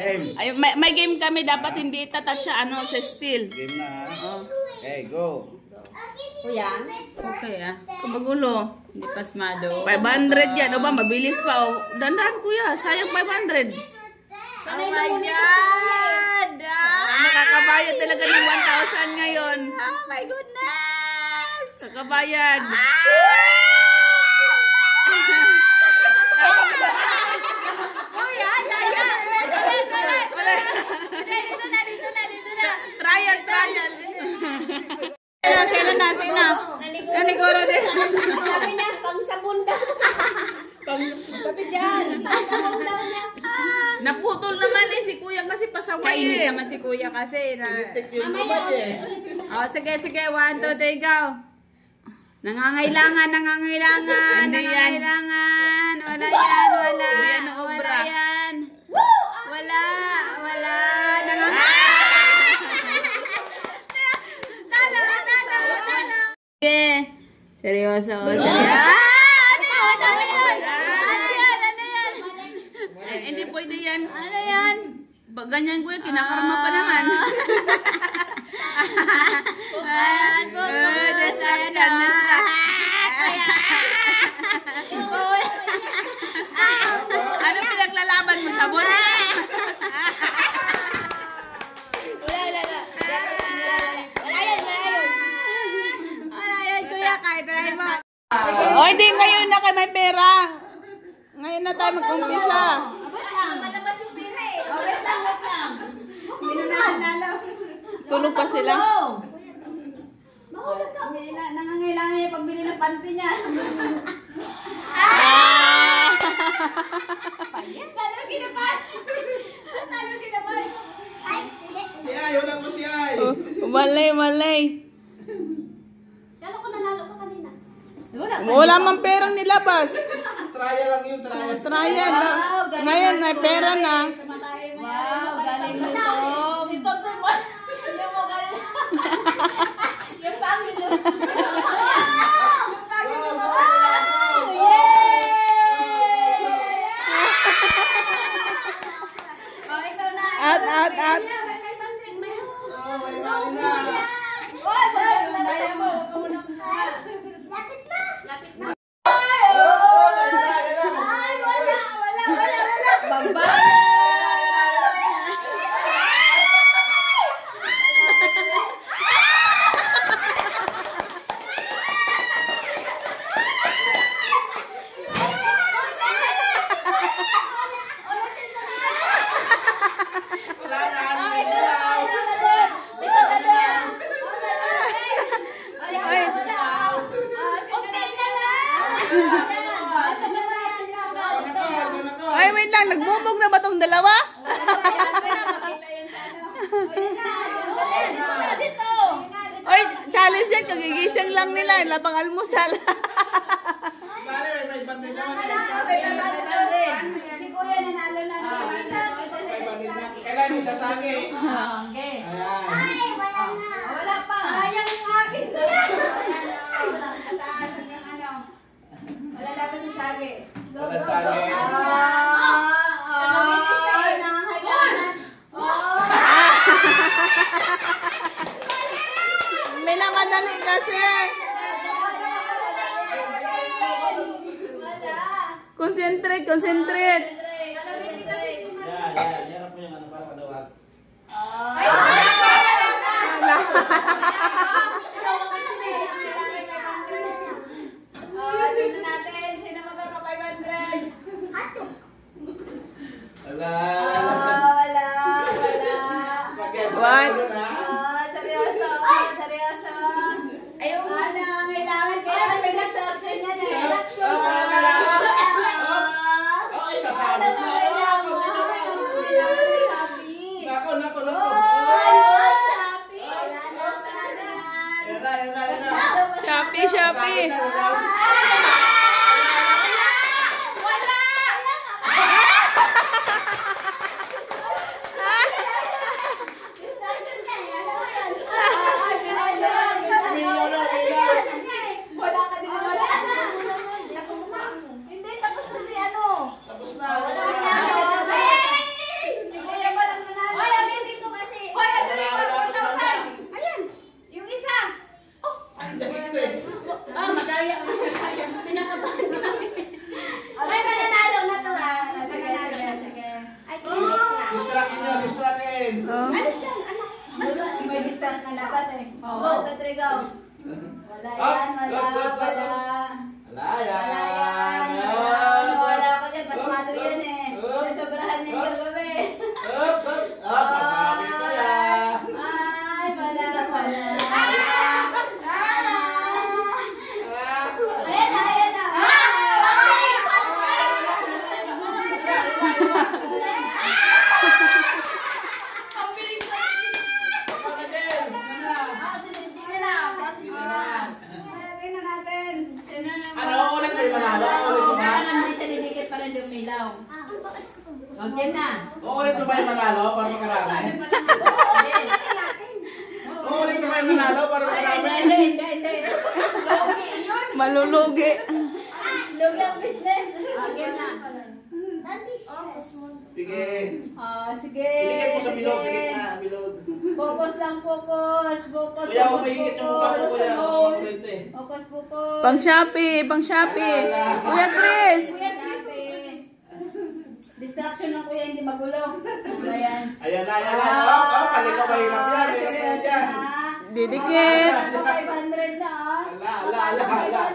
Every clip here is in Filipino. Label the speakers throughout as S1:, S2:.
S1: Ay, may game kami, dapat hindi itatouch siya, ano, sa steel.
S2: Game na, ha? Okay, go.
S3: Kuya?
S1: Okay, Kabagulo. Hindi pasmado. 500 yan. O ba, mabilis pa. O, dandan, kuya. Sayang 500.
S3: Oh my God!
S1: Nakakabayad talaga ng 1,000 ngayon.
S3: Oh my goodness!
S1: Kakabayad.
S3: Kuya, daya! Dito na.
S1: Trial. Sino? Naniguro din.
S3: Sabi niya, pang sabon daw. Sabi dyan. Pang sabon daw niya.
S1: Naputol naman si kuya kasi pasaway.
S3: Kainis naman si kuya kasi. Sige. 1, 2, 3, go. Nangangailangan.
S1: Hindi yan.
S3: Wala yan.
S1: Hindi yan ang obra.
S3: Wala yan. Wala. Okay. Seryoso.
S1: Hindi pwede yan.
S3: Ano yan?
S1: Ganyan kuya, kinakarma pa naman. Distraction. Ano pinaglalaban mo? Sabon?
S3: Wala yan, kuya. Kahit try mo.
S1: O, hindi ngayon na kayo may pera. Ngayon na tayo mag-umpisa.
S3: Malabas yung pira eh. Wait lang. Ginunahan lalo.
S1: Tulog pa sila.
S3: Mahulog ka. Nangangailangan niya pagbili ng panty niya. Lalo kinabahan.
S2: Si Ay, wala po si Ay.
S1: Malay.
S3: Kala ko nanalo ka kanina.
S1: Wala mang perang nilabas.
S2: Trial lang yun, trial.
S1: Trial. Ngayon may pera na.
S3: Wow, galing mo ito. Ito mo. Yung mo galing. Yung pangin mo.
S1: At. Ay, wait lang. Nagbubog na ba tong dalawa? Ay, challenge yan. Kagigising lang nila. Lapang almusal.
S2: May bandin naman
S3: Si kuya nanalo na.
S2: Kailan isasagi?
S3: Okay.
S2: Ayan.
S3: Wala pa. Sayang yung akin. Wala dapat sa sagi.
S2: Wala sagi.
S1: May namadali kasi. Concentrate.
S2: Yan po yung ano para madawag.
S3: Sino natin? Sino magkaka-500?
S2: Wala.
S3: Wala.
S1: One.
S3: Seryoso. Ayaw nga na. Kailangan may distortion yan eh.
S2: Oh, isasabi mo. Nako.
S3: Shopee. hindi umilaw. Okay na.
S2: Uulit mo ba yung manalo para makarami? Uulit mo ba yung manalo para makarami?
S3: Hindi. Lugi yun.
S1: Malulugi.
S3: Lugi ang business. Okay na.
S2: Sige.
S3: Sige.
S2: Ilikit mo sa bilog, sa gitna, bilog.
S3: Focus lang, focus.
S2: Kuya, huwag mahigit yung mukha ko, kuya.
S3: Focus.
S1: Pang Shopee. Kuya Chris.
S3: Distraction ng kuya, hindi magulo. Ayan.
S2: Ayan na. Paliko mahirap yan. Mahirap na yan siya.
S1: Didikit.
S3: 500 na.
S2: Ala.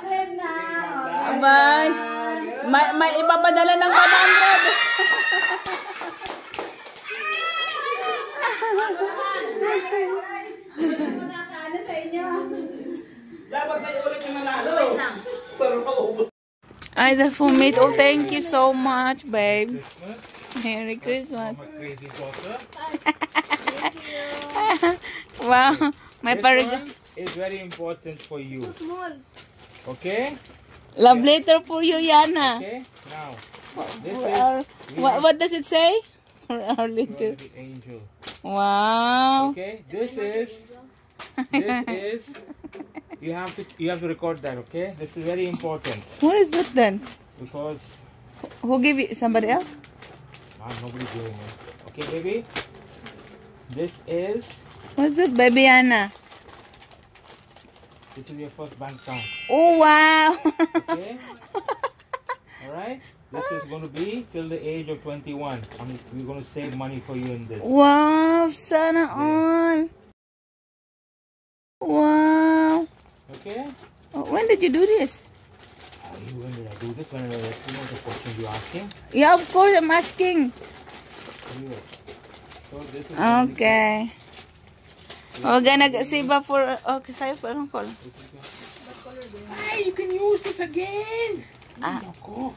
S3: 500 na.
S1: Bye. May ipapadala ng
S3: 500. Ano sa inyo?
S2: Dapat may ulit yung nanalo. Para maubos.
S1: Ay, the fumate. Oh, thank you so much, babe. Merry Christmas.
S4: Crazy daughter.
S1: Wow. My
S4: This
S1: parag.
S4: one is very important for you. So small. Okay?
S1: Love letter for you, Yana.
S4: Okay? Now, this
S1: What does it say? Our
S4: is
S1: little.
S4: the angel.
S1: Wow.
S4: Okay? This is you have to record that, okay? This is very important
S1: What is that then?
S4: because
S1: Who gave it? Somebody else?
S4: nobody doing it. Okay, baby? This is
S1: What's that, baby Yana?
S4: your first bank account.
S1: Oh, wow.
S4: Okay? Alright? This is going to be till the age of 21. We're going to save money for you in this.
S1: Wow. Sana all. Wow.
S4: Okay?
S1: Oh, when did you do this?
S4: When did I do this? When did I, you know the question you're asking?
S1: Yeah, of course, I'm asking.
S4: Anyway. So this is
S1: Okay. We're gonna save up for... Okay, sa'yo pa anong color?
S4: Hey, you can use this again!
S1: Ah.
S4: Ako.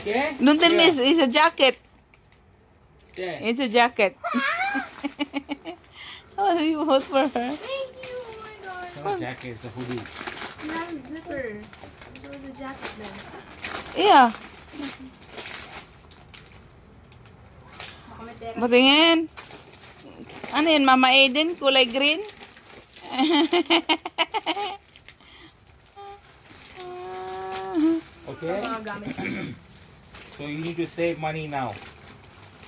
S4: Okay?
S1: Don't tell me
S4: Yeah.
S1: it's a jacket.
S4: Yeah.
S1: It's a jacket. Oh, you vote for her?
S5: Thank you, oh my god.
S4: It's not a jacket, it's a hoodie.
S5: Not a zipper. So it's a jacket then.
S1: Yeah. Patingin. Ano yun, Mama Aiden? Kulay green?
S4: Okay? So you need to save money now.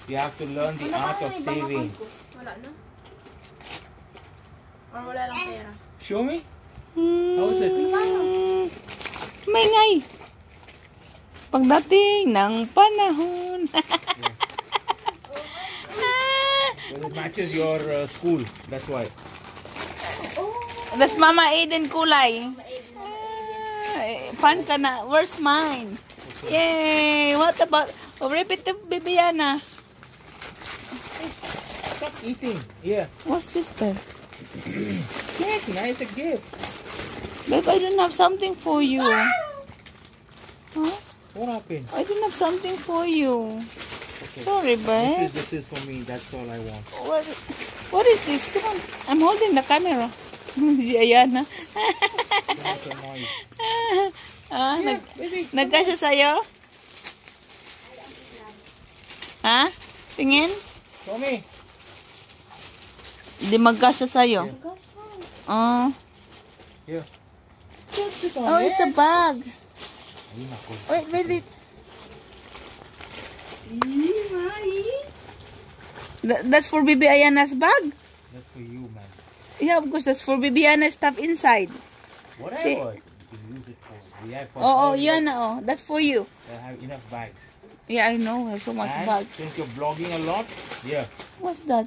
S4: You have to learn the art of saving.
S5: Wala na? Or wala lang pera?
S4: Show me. How is it?
S1: Maingay. Pagdating ng panahon.
S4: Well, it matches your school. That's why.
S1: That's Mama Aiden kulay. Fun ka na. Where's mine? Yay! What about... Oh, repeat to Bibiana.
S4: Stop eating. Yeah.
S1: What's this, babe?
S4: Yes, nice a gift.
S1: Babe, I don't have something for you. Huh?
S4: What happened?
S1: I don't have something for you.
S4: Okay.
S1: Sorry, babe.
S4: This is for me. That's all I want.
S1: What is this? Come on. I'm holding the camera. Si Ayana.
S4: That's a noise.
S1: Nagkasya sa'yo? Ha? Tingin?
S4: Show me.
S1: Hindi magkasya sa'yo. Oh.
S4: Here.
S1: Oh, it's a bag.
S4: Ay, naku.
S1: Wait. That's for Bibi Ayana's bag?
S4: That's for you, man.
S1: Yeah, of course, that's for Bibi Ayana's stuff inside.
S4: Whatever.
S1: See?
S4: You can use it for. We have for
S1: Oh,
S4: all
S1: yan na, oh. That's for you.
S4: I have enough bags.
S1: Yeah, I know. I have so much
S4: And
S1: bag.
S4: since you're vlogging a lot, yeah.
S1: What's that?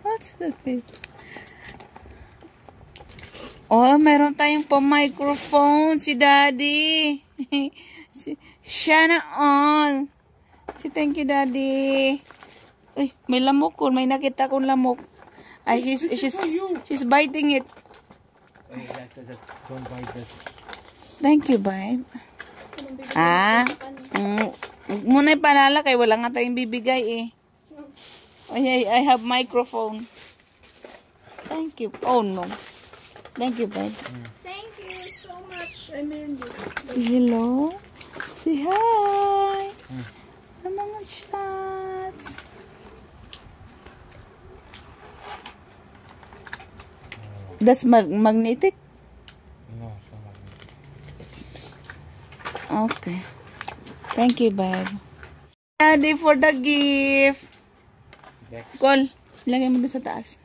S1: What's that, babe? Oh, meron tayong pa-microphone si Daddy. Sana all. Thank you, Daddy. Uy, may lamok ko. May nakita kong lamok. Ay, she's biting it.
S4: Hey, that's, don't bite this.
S1: Thank you, babe. Huwag muna ipalala kay wala nga tayong bibigay eh. Oh, yeah, I have microphone. Thank you. Oh, no. Thank you, babe.
S5: Thank you so much. I mean,
S1: Say hello. Say hi. Ang mga shots. That's magnetic?
S4: No, it's not like
S1: Okay. Thank you, babe. Daddy for the gift.
S4: that.
S1: Call. Ilagay mo doon sa taas.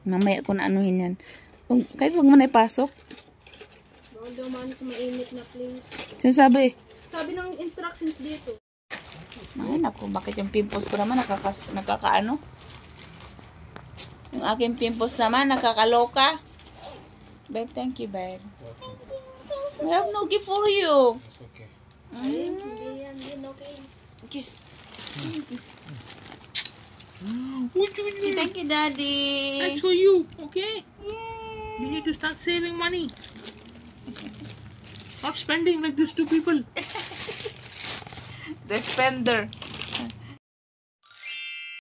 S1: Mamaya ko na anuhin yan. Kahit huwag mo na ipasok.
S5: bawal daw man sa mainit na place.
S1: Sinasabi.
S5: Sabi ng instructions dito.
S1: Ay, naku, bakit yung pimples ko naman nakakaano? Yung aking pimples naman nakakaloka. Babe, thank you, babe. I have no gift for you.
S4: It's okay.
S5: Hindi yan okay.
S1: Kiss. Kiss. Say thank you, Daddy.
S4: That's for you, okay?
S1: Yay.
S4: You need to start saving money. Not spending like these two people.
S1: The spender.